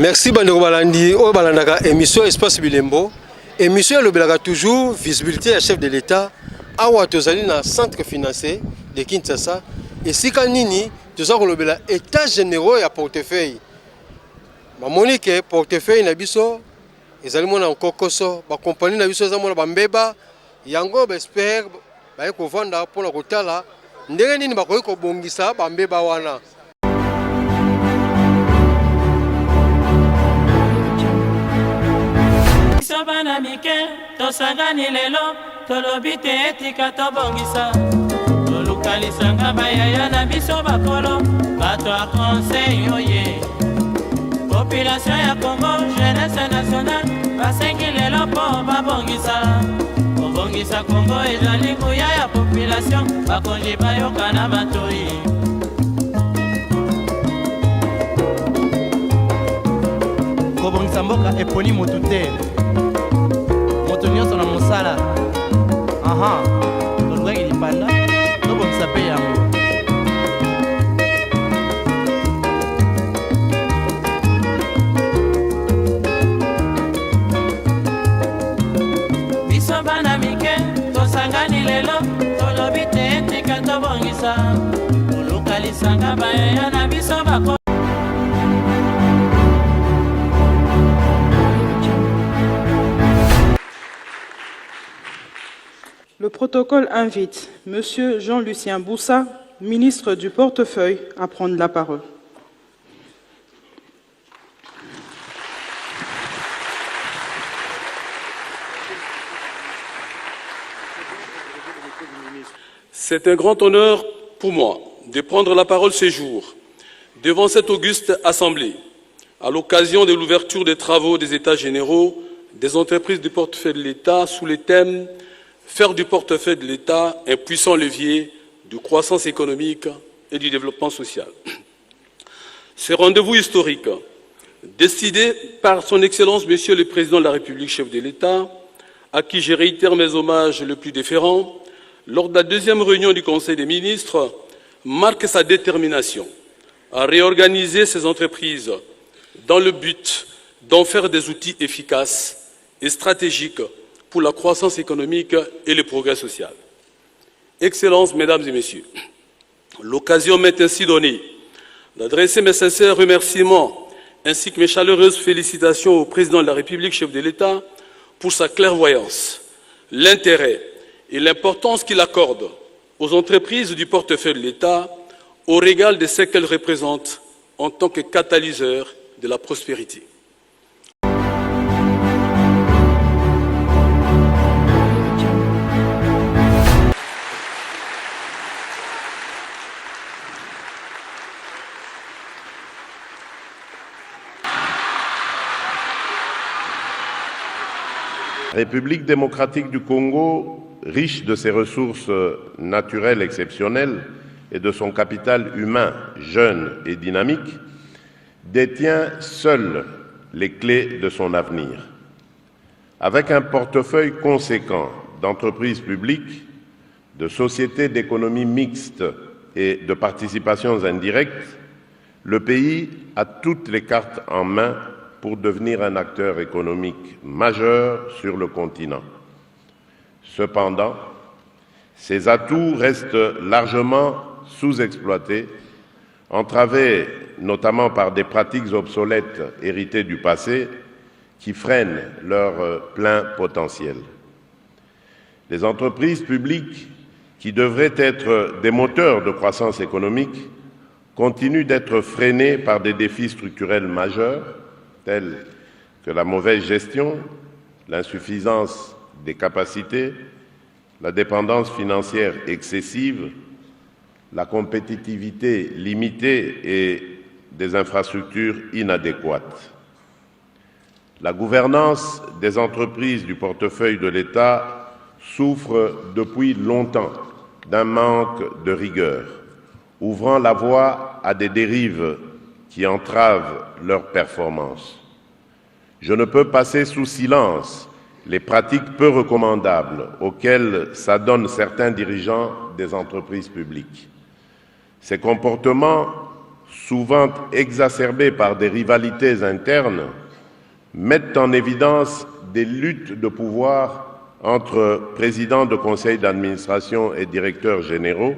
Merci Bandeko Balandi, au Balandaka, émission Espace Bilembo. Émission le Belaga toujours, visibilité à chef de l'État, à Ouattozali, dans le centre financier de Kinshasa. Et si Kanini, tout ça, le Belaga, état généraux et à portefeuille. Ma monique, portefeuille, Nabiso, les Allemands en Kokoso, ma compagnie Nabiso, les Allemands Bambeba, Yango, Besper, Bayeko Vanda, pour la Kotala, Ndeni, Bakoyko Bongisa, Bambeba Wana. Bana mike tosangani lelo tolobite etika tobongisa tolukalisanga bayaya na biso bakolo bato a conseil oye population ya Congo jeunesse nationale basengi lelo po babongisa kobongisa Congo ezali nguya ya population bakonzi bayoka na batoi kobongisa mboka eponi motu te moto nyonso na mosala tolukaki lipanda tobongisa mpe yango biso bana mike tosangani lelo tolobi te etika tobongisa tolukalisanga bayaya na biso bako. Le protocole invite M. Jean-Lucien Boussa, ministre du Portefeuille, à prendre la parole. C'est un grand honneur pour moi de prendre la parole ce jour devant cette auguste assemblée à l'occasion de l'ouverture des travaux des États généraux des entreprises du portefeuille de l'État sous le thème faire du portefeuille de l'État un puissant levier de croissance économique et du développement social. Ce rendez-vous historique, décidé par son Excellence Monsieur le Président de la République, chef de l'État, à qui je réitère mes hommages les plus déférents, lors de la deuxième réunion du Conseil des ministres, marque sa détermination à réorganiser ces entreprises dans le but d'en faire des outils efficaces et stratégiques pour la croissance économique et le progrès social. Excellences, Mesdames et Messieurs, l'occasion m'est ainsi donnée d'adresser mes sincères remerciements ainsi que mes chaleureuses félicitations au Président de la République, chef de l'État, pour sa clairvoyance, l'intérêt et l'importance qu'il accorde aux entreprises du portefeuille de l'État au regard de ce qu'elles représentent en tant que catalyseurs de la prospérité. République démocratique du Congo, riche de ses ressources naturelles exceptionnelles et de son capital humain jeune et dynamique, détient seule les clés de son avenir. Avec un portefeuille conséquent d'entreprises publiques, de sociétés d'économie mixte et de participations indirectes, le pays a toutes les cartes en main pour devenir un acteur économique majeur sur le continent. Cependant, ces atouts restent largement sous-exploités, entravés notamment par des pratiques obsolètes héritées du passé qui freinent leur plein potentiel. Les entreprises publiques, qui devraient être des moteurs de croissance économique, continuent d'être freinées par des défis structurels majeurs, tels que la mauvaise gestion, l'insuffisance des capacités, la dépendance financière excessive, la compétitivité limitée et des infrastructures inadéquates. La gouvernance des entreprises du portefeuille de l'État souffre depuis longtemps d'un manque de rigueur, ouvrant la voie à des dérives qui entravent leur performance. Je ne peux passer sous silence les pratiques peu recommandables auxquelles s'adonnent certains dirigeants des entreprises publiques. Ces comportements souvent exacerbées par des rivalités internes, mettent en évidence des luttes de pouvoir entre présidents de conseils d'administration et directeurs généraux,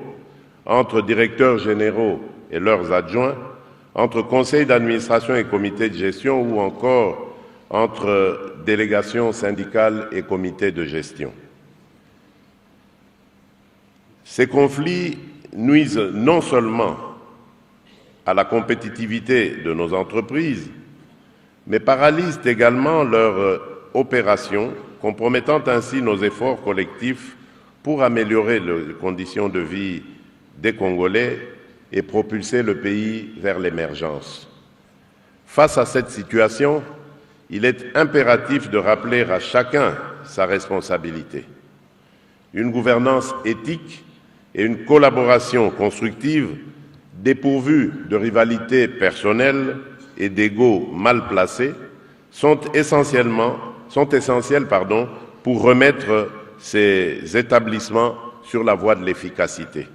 entre directeurs généraux et leurs adjoints, entre conseils d'administration et comités de gestion ou encore entre délégations syndicales et comités de gestion. Ces conflits nuisent non seulement à la compétitivité de nos entreprises, mais paralysent également leur opération, compromettant ainsi nos efforts collectifs pour améliorer les conditions de vie des Congolais et propulser le pays vers l'émergence. Face à cette situation, il est impératif de rappeler à chacun sa responsabilité. Une gouvernance éthique et une collaboration constructive dépourvues de rivalités personnelles et d'égos mal placés sont essentielles pour remettre ces établissements sur la voie de l'efficacité.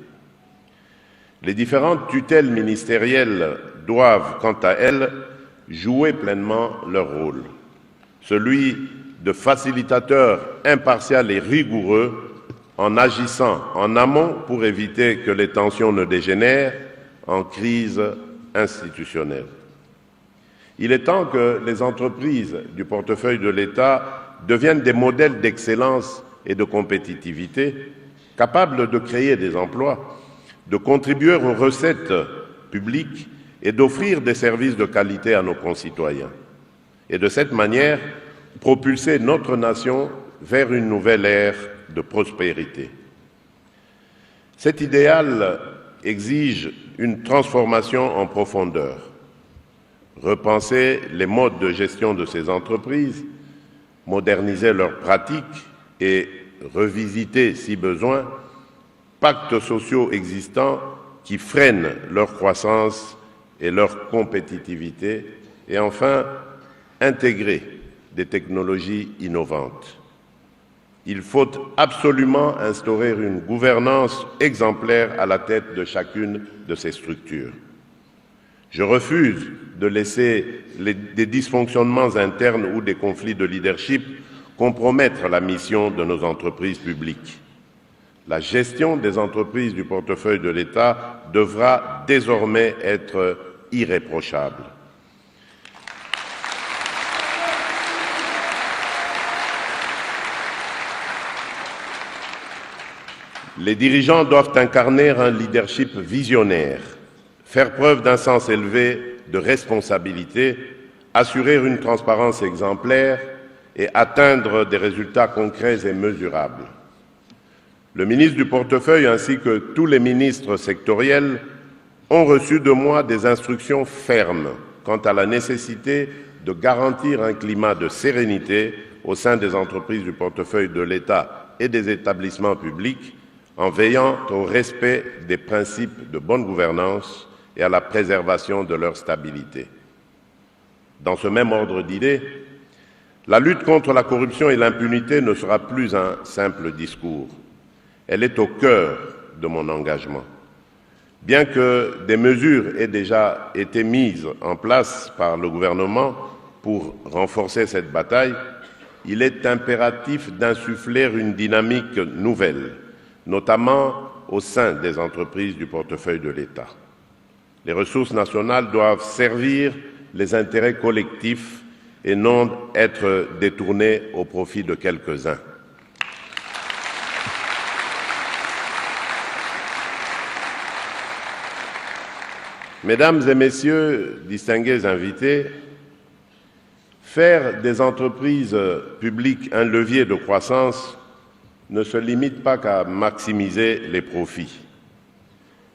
Les différentes tutelles ministérielles doivent, quant à elles, jouer pleinement leur rôle, celui de facilitateur impartial et rigoureux en agissant en amont pour éviter que les tensions ne dégénèrent en crise institutionnelle. Il est temps que les entreprises du portefeuille de l'État deviennent des modèles d'excellence et de compétitivité, capables de créer des emplois, de contribuer aux recettes publiques et d'offrir des services de qualité à nos concitoyens. Et de cette manière, propulser notre nation vers une nouvelle ère de prospérité. Cet idéal exige une transformation en profondeur. Repenser les modes de gestion de ces entreprises, moderniser leurs pratiques et revisiter, si besoin, pactes sociaux existants qui freinent leur croissance et leur compétitivité, et enfin, intégrer des technologies innovantes. Il faut absolument instaurer une gouvernance exemplaire à la tête de chacune de ces structures. Je refuse de laisser des dysfonctionnements internes ou des conflits de leadership compromettre la mission de nos entreprises publiques. La gestion des entreprises du portefeuille de l'État devra désormais être irréprochable. Les dirigeants doivent incarner un leadership visionnaire, faire preuve d'un sens élevé de responsabilité, assurer une transparence exemplaire et atteindre des résultats concrets et mesurables. Le ministre du portefeuille ainsi que tous les ministres sectoriels ont reçu de moi des instructions fermes quant à la nécessité de garantir un climat de sérénité au sein des entreprises du portefeuille de l'État et des établissements publics, en veillant au respect des principes de bonne gouvernance et à la préservation de leur stabilité. Dans ce même ordre d'idées, la lutte contre la corruption et l'impunité ne sera plus un simple discours. Elle est au cœur de mon engagement. Bien que des mesures aient déjà été mises en place par le gouvernement pour renforcer cette bataille, il est impératif d'insuffler une dynamique nouvelle, notamment au sein des entreprises du portefeuille de l'État. Les ressources nationales doivent servir les intérêts collectifs et non être détournées au profit de quelques-uns. Mesdames et Messieurs, distingués invités, faire des entreprises publiques un levier de croissance ne se limite pas qu'à maximiser les profits.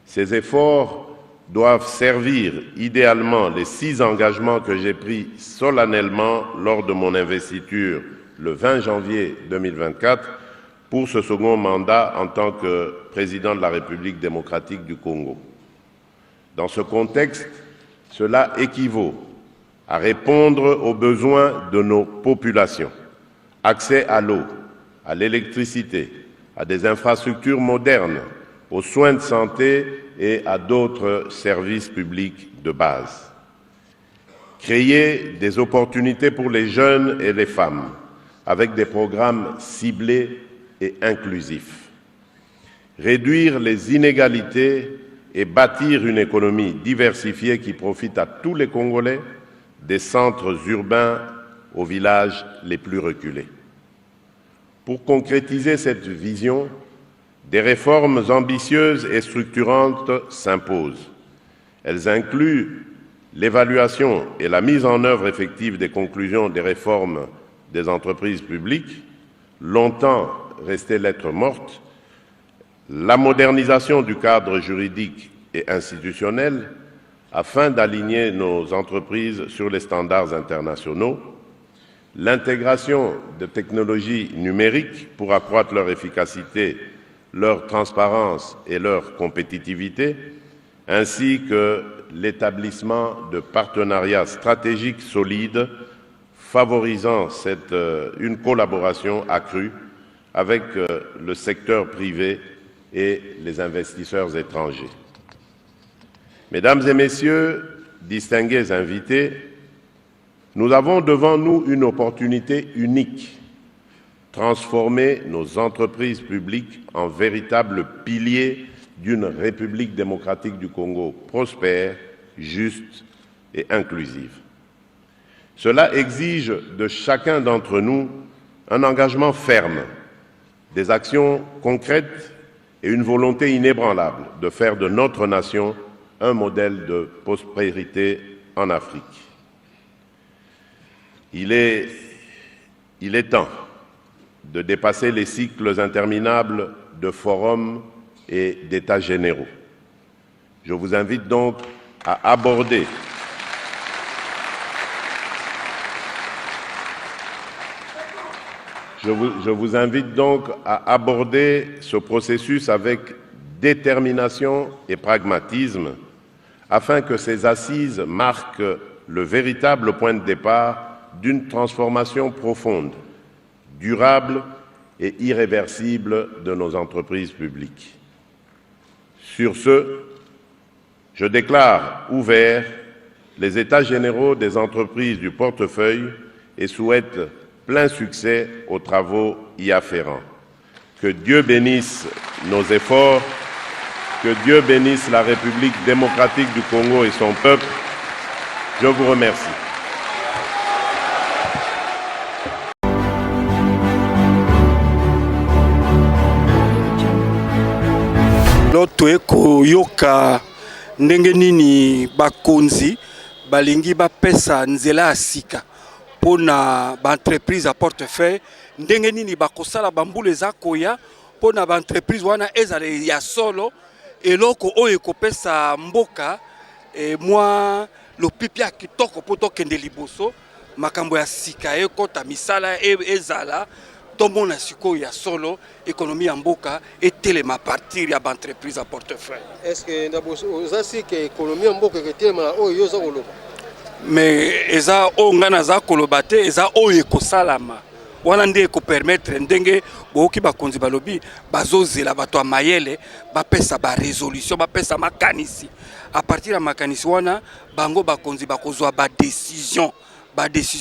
Ces efforts doivent servir idéalement les 6 engagements que j'ai pris solennellement lors de mon investiture le 20 janvier 2024 pour ce second mandat en tant que président de la République démocratique du Congo. Dans ce contexte, cela équivaut à répondre aux besoins de nos populations, accès à l'eau, à l'électricité, à des infrastructures modernes, aux soins de santé et à d'autres services publics de base. Créer des opportunités pour les jeunes et les femmes avec des programmes ciblés et inclusifs. Réduire les inégalités et bâtir une économie diversifiée qui profite à tous les Congolais, des centres urbains aux villages les plus reculés. Pour concrétiser cette vision, des réformes ambitieuses et structurantes s'imposent. Elles incluent l'évaluation et la mise en œuvre effective des conclusions des réformes des entreprises publiques, longtemps restées lettres mortes, la modernisation du cadre juridique et institutionnel afin d'aligner nos entreprises sur les standards internationaux, l'intégration de technologies numériques pour accroître leur efficacité, leur transparence et leur compétitivité, ainsi que l'établissement de partenariats stratégiques solides favorisant une collaboration accrue avec le secteur privé et les investisseurs étrangers. Mesdames et messieurs, distingués invités, nous avons devant nous une opportunité unique, transformer nos entreprises publiques en véritables piliers d'une République démocratique du Congo prospère, juste et inclusive. Cela exige de chacun d'entre nous un engagement ferme, des actions concrètes et une volonté inébranlable de faire de notre nation un modèle de prospérité en Afrique. Il est temps de dépasser les cycles interminables de forums et d'états généraux. Je vous invite donc à aborder ce processus avec détermination et pragmatisme afin que ces assises marquent le véritable point de départ d'une transformation profonde, durable et irréversible de nos entreprises publiques. Sur ce, je déclare ouverts les États généraux des entreprises du portefeuille et souhaite plein succès aux travaux y afférents. Que Dieu bénisse nos efforts, que Dieu bénisse la République démocratique du Congo et son peuple. Je vous remercie. Toye koyoka ndenge nini bakonzi balingi bapesa nzela asika pona ba entreprise à portefeuille ndenge nini bakosala bambula eza koya pona ba entreprise wana ezale ya solo eloko oyo kopesa mboka mwa lopipi ya kitoko po tokende liboso makambo ya sika ekota misala ezala tomona siko ya solo économie ya mboka etelema partir ya ba entreprise à portefeuille. Est-ce que ndaboza sika économie ya mboka etelema oyo yoza koloba? Mais eza ongana za koloba te eza oyo ekosalama wana nde ekopermettre ndenge boki bakonzi balobi bazozela bato ya mayele bapesa ba résolution bapesa makanisi à partir ya makanisi wana bango bakonzi bakozwa ba décision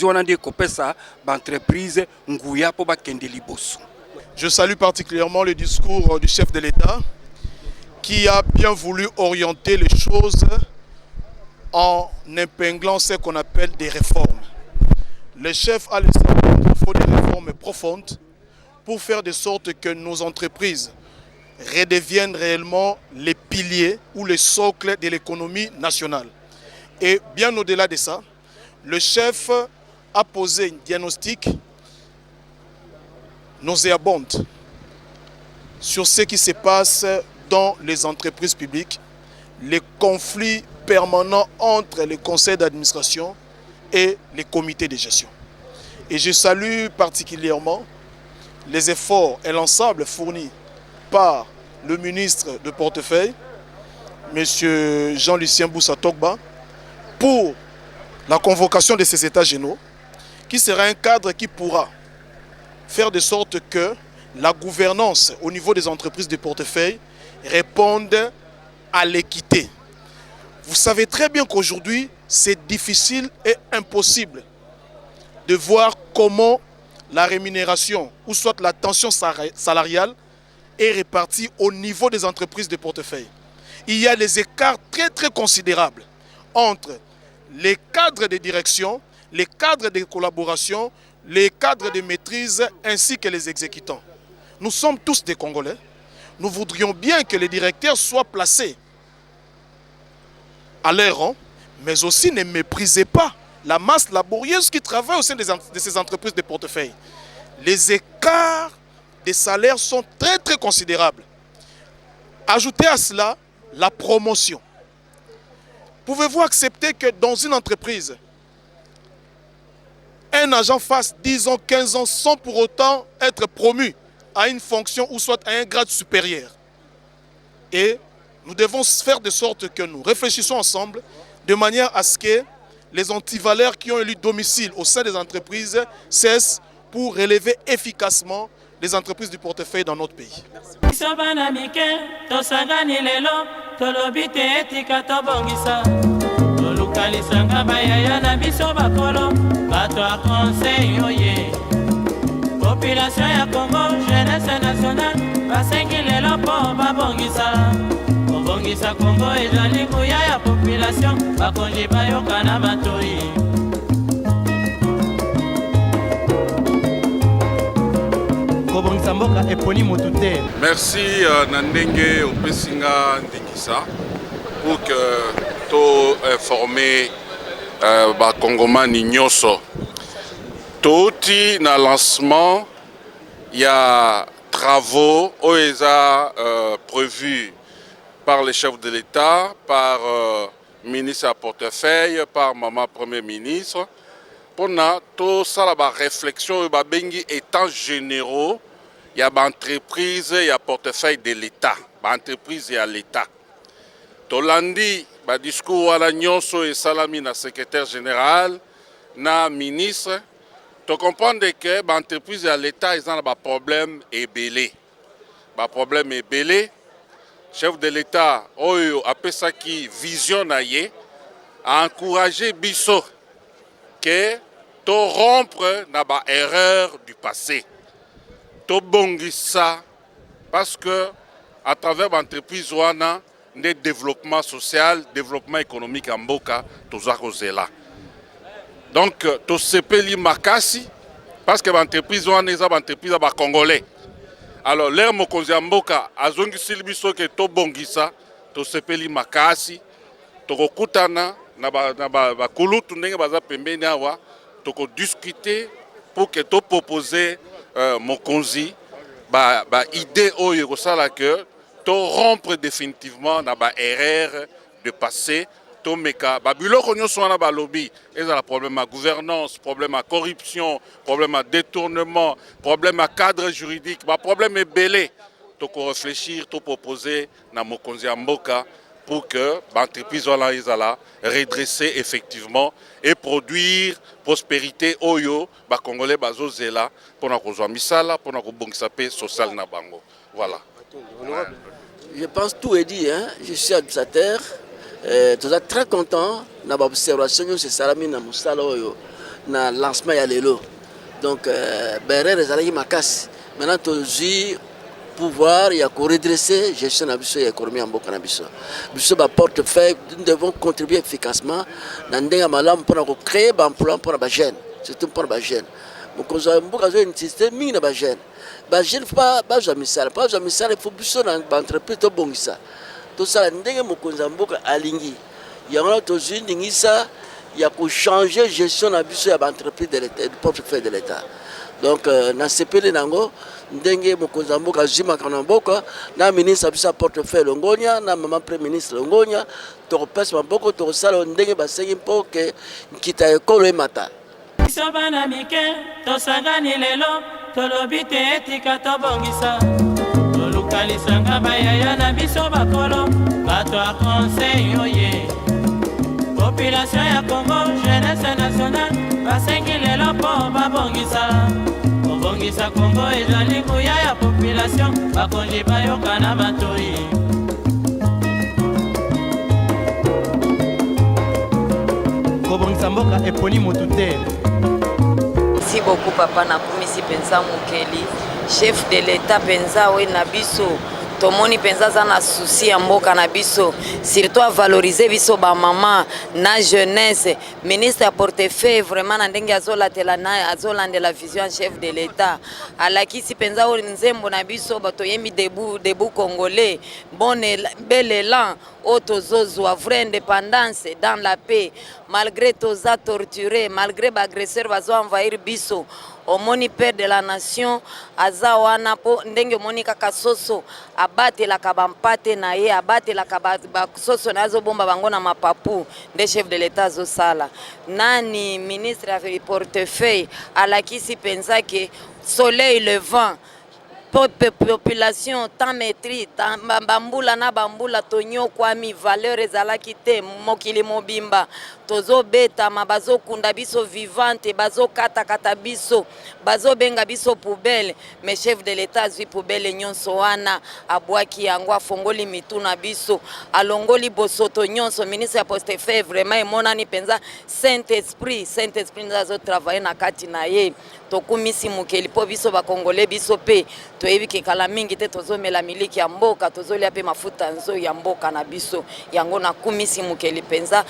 wana nde kopesa ba entreprise nguya po bakende liboso. Je salue particulièrement le discours du chef de l'État qui a bien voulu orienter les choses en épinglant ce qu'on appelle des réformes. Le chef a laissé qu'il faut des réformes profondes pour faire de sorte que nos entreprises redeviennent réellement les piliers ou les socles de l'économie nationale. Et bien au-delà de ça, le chef a posé un diagnostic nauséabonde sur ce qui se passe dans les entreprises publiques, les conflits permanents entre les conseils d'administration et les comités de gestion. Et je salue particulièrement les efforts et l'ensemble fournis par le ministre de portefeuille, M. Jean-Lucien Boussa Togba, pour la convocation de ces États généraux, qui sera un cadre qui pourra faire de sorte que la gouvernance au niveau des entreprises de portefeuille répondent à l'équité. Vous savez très bien qu'aujourd'hui, c'est difficile et impossible de voir comment la rémunération ou soit la tension salariale est répartie au niveau des entreprises de portefeuille. Il y a des écarts très très considérables entre les cadres de direction, les cadres de collaboration, les cadres de maîtrise ainsi que les exécutants. Nous sommes tous des Congolais. Nous voudrions bien que les directeurs soient placés à leur rang, mais aussi ne méprisez pas la masse laborieuse qui travaille au sein de ces entreprises de portefeuille. Les écarts des salaires sont très très considérables. Ajoutez à cela la promotion. Pouvez-vous accepter que dans une entreprise, un agent fasse 10 ans, 15 ans sans pour autant être promu à une fonction ou soit à un grade supérieur? Et nous devons faire de sorte que nous réfléchissons ensemble de manière à ce que les antivaleurs qui ont élu domicile au sein des entreprises cessent pour relever efficacement les entreprises du portefeuille dans notre pays. Population ya Congo, jeunesse nationale, basengi lelo po babongisa. Kobongisa Congo ezali kuya ya population, bakonji bayoka na batoi. Kobongisa mboka eponi motute. Merci Nandenge Opesinga Ndekisa pour que to informer bakongomani nyonso. Toti na lancement, il y a travaux OESA prévus par les chefs de l'État, par ministre à portefeuille, par maman Premier ministre. Pour tout ça, la réflexion, il y a états généraux, il y a entreprise, il y a portefeuille de l'État, entreprise et à l'État. Tolandi, discours à la Nyonso et Salami, na secrétaire général, na ministre. Tu comprends que l'entreprise et l'État ils ont un problème ébélé. Le problème ébélé, chef de l'État, après ça qui visionne a encouragé Bisso que tu rompre na ba erreur du passé. Tu bongi ça parce que à travers l'entreprise on a des développement social, développement économique en Boka, tout ça là. Donc, to sepeli makasi parce que l'entreprise est une entreprise congolais. Alors, l'air mokonzi mboka azongi silbiso ke to bongisa to sepeli makasi to kokutana na ba kulutu ndenge baza pembeni awa to ko discuter pour que to proposer mokonzi ba idée oyo ko sala que to rompre définitivement na ba erreur de passé. Tomeka, babiloko nyonso wana balobi, ezala problème à gouvernance, problème à corruption, problème à détournement, problème à cadre juridique, problème est belé. Toko réfléchir, to proposer na mokonzi mboka pour que l'entreprise ezala redresser effectivement et produire prospérité oyo ba congolais bazozela pour na kozwa misala, pour na kobongisa pe social na bango. Voilà. Je pense tout est dit, hein. Je suis administrateur. Nous sommes très contents de l'observation de Salami na Moussala na lancement ya lelo. Donc Berer ezalaki makasi. Maintenant tozi pouvoir ya ko redresser gestion na biso ya économie en mboka na biso. Biso ba portefeuille nous devons contribuer efficacement na ndenga malamu pour créer ba emploi pour ba jeunes, surtout pour ba jeunes. Mokonzo mboka zo insiste mingi na ba jeunes. Ba jeunes pas za misala, pas za misala il faut biso na ba entreprise to bongisa. Tout ça, ndenge mokonza mboka alingi. Yango tozi ndingisa ya ko changer gestion na biso ya entreprise de l'État, du portefeuille de l'État. Donc na sepele nango ndenge mokonza mboka zima kana mboka na ministre biso portefeuille longonya na maman premier ministre longonya to repesa mboka to sala ndenge basengi mpoke nkita ekolo emata. Biso bana mike to sangani lelo to lobite etika to bongisa. Kalisanga bayaya na biso bakolo bato a conseil oye. Population ya Congo, jeunesse nationale, basengi lelo po babongisa. Kobongisa Congo ezali kuya ya population, bakonji bayoka na batoi. Mboka Eponi Motute. Merci beaucoup papa nakumisi penza mokeli chef de l'état penza we na biso tomoni penza za na souci ya mboka na biso surtout à valoriser biso ba mama na jeunesse ministre ya portefeuille vraiment na ndenge azolatela na azolandela vision chef de l'état alakisi penza o nzembo na biso bato yemi debout congolais bel élan autozozwa vraie indépendance dans la paix malgré toza torturé malgré bagresseur bazo envahir biso omoni père de la nation aza wana po ndenge omoni kaka soso abatelaka bampate na ye abatelaka basoso na azobomba bango na mapapu nde chef de l'état azosala nani ministre ya portefeuille alakisi penza ke soleil levant population tant maîtrise bambula na bambula tonyo kwami valeur ezalaki te mokili mobimba tozo beta mabazo kunda biso vivante bazo kata biso bazo benga biso poubelle mais chef de l'état zui poubelle nyonso wana abwaki yango afongoli mituna biso alongoli bosoto nyonso ministre ya portefeuille vraiment emonani penza Saint-Esprit nazo travailler na kati na ye tokumisi mokeli po biso bakongole biso pe toyebi ke kala mingi te tozomela miliki ya mboka tozolia pe mafuta nzo ya mboka na biso yango na kumisi mokeli penza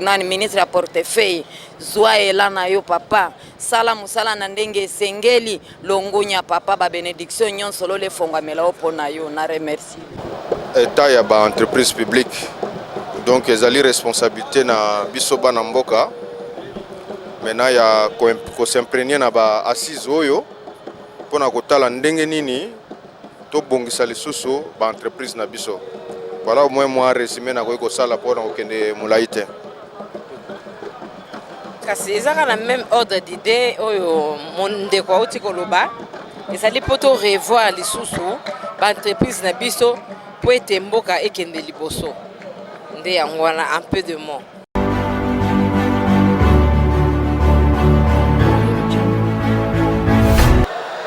nani ministre ya portefeuille zwa elana yo papa sala musala na ndenge esengeli longonya papa ba bénédiction nyonso lo le fongamela opona yo na remercie état ya ba entreprise publique donc ezali responsabilité na biso bana mboka maintenant ya ko s'imprégner na ba assise oyo pona kotala ndenge nini to bongisa lisusu ba entreprise na biso voilà au moins moi résumé na ko sala pona okende mulaite kasi ezaka na même ordre d'idée oyo mondeko auti koloba ezali poto revoir lisusu ba entreprise na biso po ete mboka ekende liboso nde yango wana un peu de mots.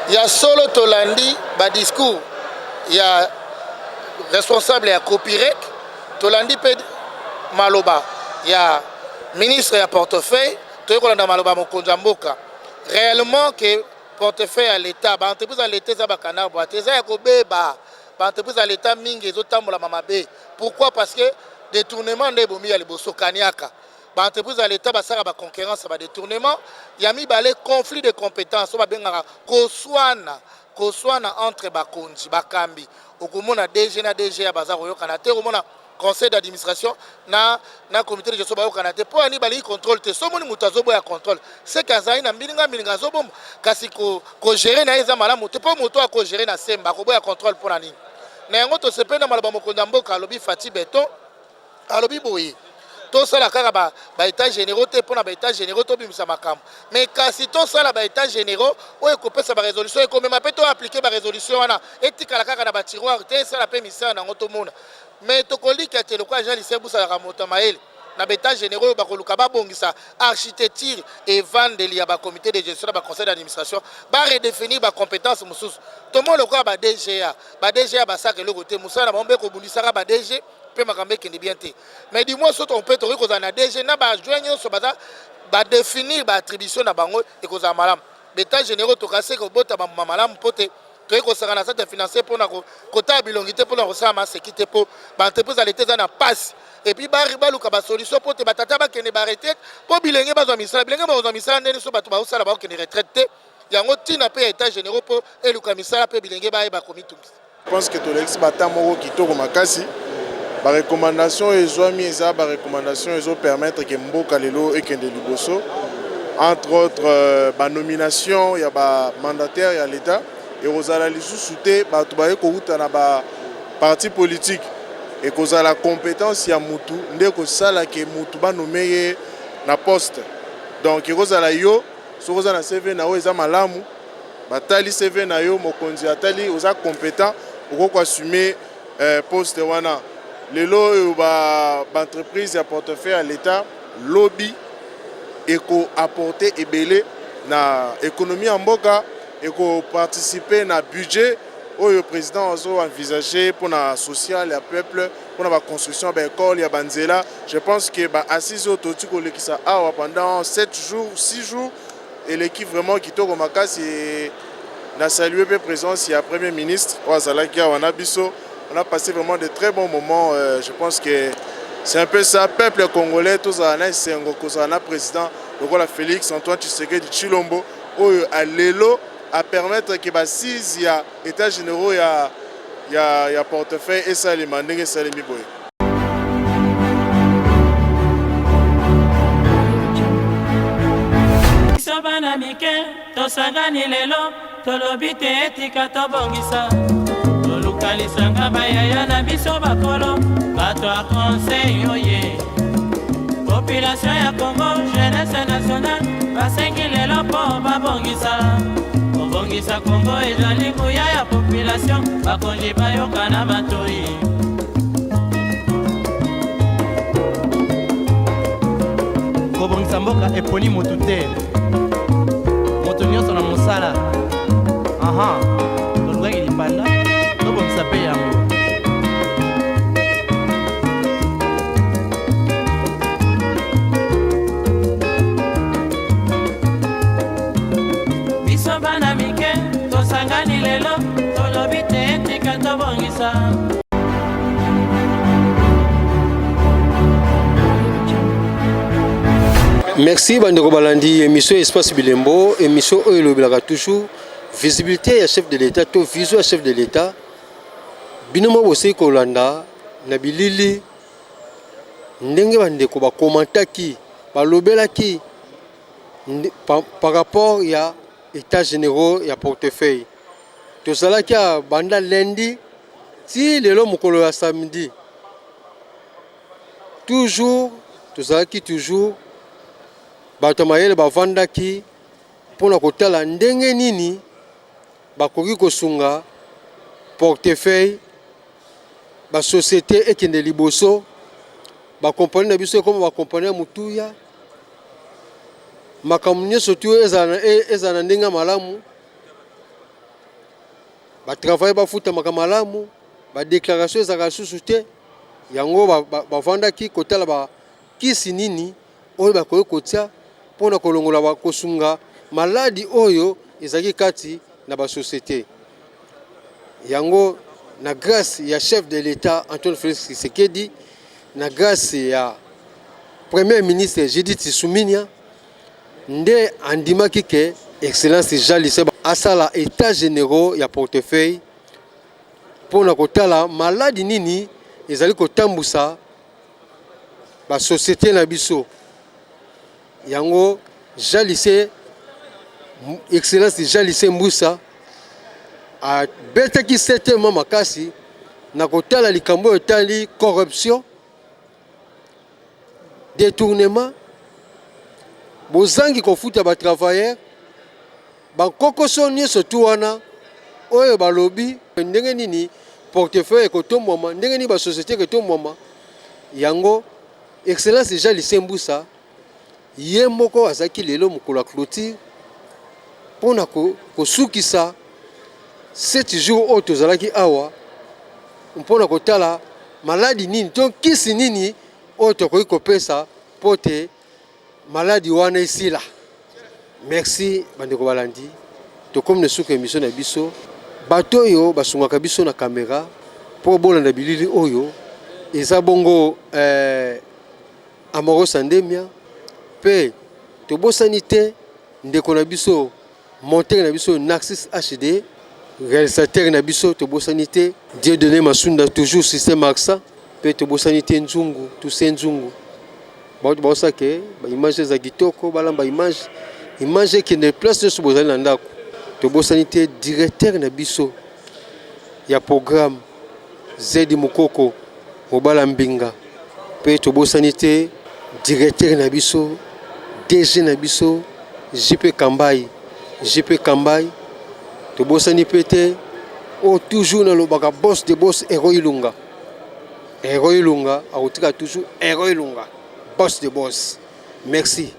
Il y a solo tolandi ba discours il y a responsable ya copyright tolandi pe maloba il y a ministre ya portefeuille to kolanda maloba mokonza mboka réellement que portefeuille à l'état ba entreprise à l'état za ba canard boite za ya kobeba ba entreprise à l'état mingi ezotambola mamabe pourquoi parce que détournement nde bomi ya liboso kaniaka ba entreprise à l'état basala ba concurrence ba détournement ya mibale conflit de compétences ba bengaka koswana entre bakonzi bakambi okomona DG na DG ya baza koyokana te okomona conseil d'administration na comité de gestion bayokana te po ani bali contrôle te somoni mutu azoboya contrôle c'est kazali na mbilinga azobomba kasi ko gérer na eza malamu te po mutu ako gérer na semba koboya contrôle po na nini na yango to sependa maloba mokonda mboka alobi Fati Beton alobi boye to sala kaka ba états généraux te pona ba états généraux to bimisa makambo mais kasi to sala ba états généraux o ekopesa ba résolution e komema pe to appliquer ba résolution wana etikala kaka na ba tiroir te sala pe misana na ngoto mona mais to kolika te lokwa Jean Lycée Boussa ka moto maele na ba états généraux ba koluka ba bongisa architecture et vendre ya ba comité de gestion ba conseil d'administration ba redéfinir ba compétences mususu to mo lokwa ba DGA ba saka le côté musana bombe ko bundisa ba DG mais dis-moi ce qu'on peut trouver qu'on a déjà na ba joindre so baza ba définir ba attribution na bango et qu'on a malam l'état généraux to kasé ko bota ba malam pote to ko sanga na ça financer pour na kota bilongité pour na ça ma sécurité pour ba entreprise à l'état na passe et puis ba riba luka ba solution pote ba tata ba kene ba retraite pour bilenge ba zo misala bilenge ba zo misala ndeni so bato ba usala ba kene retraite yango tina pe état généraux pour et luka misala pe bilenge ba ba komitungi. Je pense que to l'ex batamo kitoko makasi. La recommandation est permettre que Mboka Lelo et Kende Liboso, entre autres, la nomination, il y a des mandataires, il y a l'État, et vous allez les soutenir, parti politique, et vous avez la compétence, il y a Moutou, dès que ça, que Moutou va nommer na poste. Donc, vous avez yo, si vous avez un CV, vous avez malamu, batali CV na yo, mokonzi atali, vous êtes compétent, vous pouvez assumer poste wana. Les lots d'entreprise et portefeuille à l'État, lobby, apporter et belé na économie en boka, participer na budget le président a envisagé pour la sociale, le peuple, pour la construction de l'école, il y a Banzela. Je pense que assise au Totiko pendant 7 jours, 6 jours, et l'équipe vraiment qui tourne au Makas, on a salué la présence, il y a le Premier ministre, on a passé vraiment de très bons moments. Je pense que c'est un peu ça, peuple congolais, tous un président, le Félix Antoine Tshisekedi de Chilombo, à l'élo, à permettre que si il y a état généraux, il y a portefeuille et ça les mandingues et ça les miboy. Sobana mike tosangani lelo tolobi te etika tobongisa tolukalisanga bayaya na biso bakolo bato a conseil oye population ya Congo jeunesse nationale basengi lelo mpo babongisa kobongisa Congo ezali nguya ya population bakonzi bayoka na batoi kobongisa mboka eponi motu te moto nyonso na mosala tolukaki lipanda tobongisa mpe yango biso bana mike tosangani lelo tolobi te etika tobongisa. Merci bandeko balandi émission Espace Bilembo, émission oyo elobelaka toujours visibilité ya chef de l'État to vision ya chef de l'État binomo bosei kolanda na bilili ndenge bandeko bakomantaki balobelaki par rapport ya état généraux ya portefeuille tozalaki ya banda lundi ti lelo mokolo ya samedi toujours tozalaki toujours bato mayele bavandaki mpona kotala ndenge nini bakoki kosunga portefeuille basociété ekende liboso bakompani na biso ekoma bakompani ya motuya makambo nyonso tu ezala na ndenge malamu batravaille bafutamaka malamu badéclaration ezalaka lisusu te yango bavandaki kotala bakisi nini oyo bakoki kotia mpona kolongola kosunga maladi oyo ezalaki kati na basociété yango na grâce ya chef de l'État Antoine Félix Tshisekedi na grâce ya premier ministre Judith Suminwa nde andimaki ke excellence Jean Liseba asala état généraux ya portefeuille mpona kotala maladi nini ezali kotambusa basociété na biso yango excellence Jean Lycée Mbusa abetaki certainement makasi na kotala likambo etali corruption détournement bozangi kofuta batravailleur bankokoso nyonso tu wana oyo balobi ndenge nini portefeuille ekotombwama ndenge nini basociété ekotombwama yango excellence Jean Lycée Mbusa ye moko azaki lelo mokolo ya clôture mpona kosukisa 7 jours oyo tozalaki awa mpona kotala maladi nini to kisi nini oyo tokoki kopesa mpo te maladi wana esila. Merci bandeko balandi tokomi na suka émission na biso bato oyo basungaka biso na kamera mpo bolanda bilili oyo eza bongo Amoro Sandemia pe tobosani te ndeko na biso monteur na biso Narcisse HD réalisateur na biso tobosani te Dieudonné Masunda toujours système AXA pe tobosani te Nzungu Toussaint Nzungu baosa ke baimage za kitoko balamba image ekende place nyonso bozali na ndako tobosani te directeur na biso ya programme Zedi Mukoko Mobala Mbinga pe tobosani te directeur na biso DG na biso JP Kambai tobosani pe te o toujours na lobaka boss de boss Héros Ilunga akotika toujours Héros Ilunga boss de boss. Merci.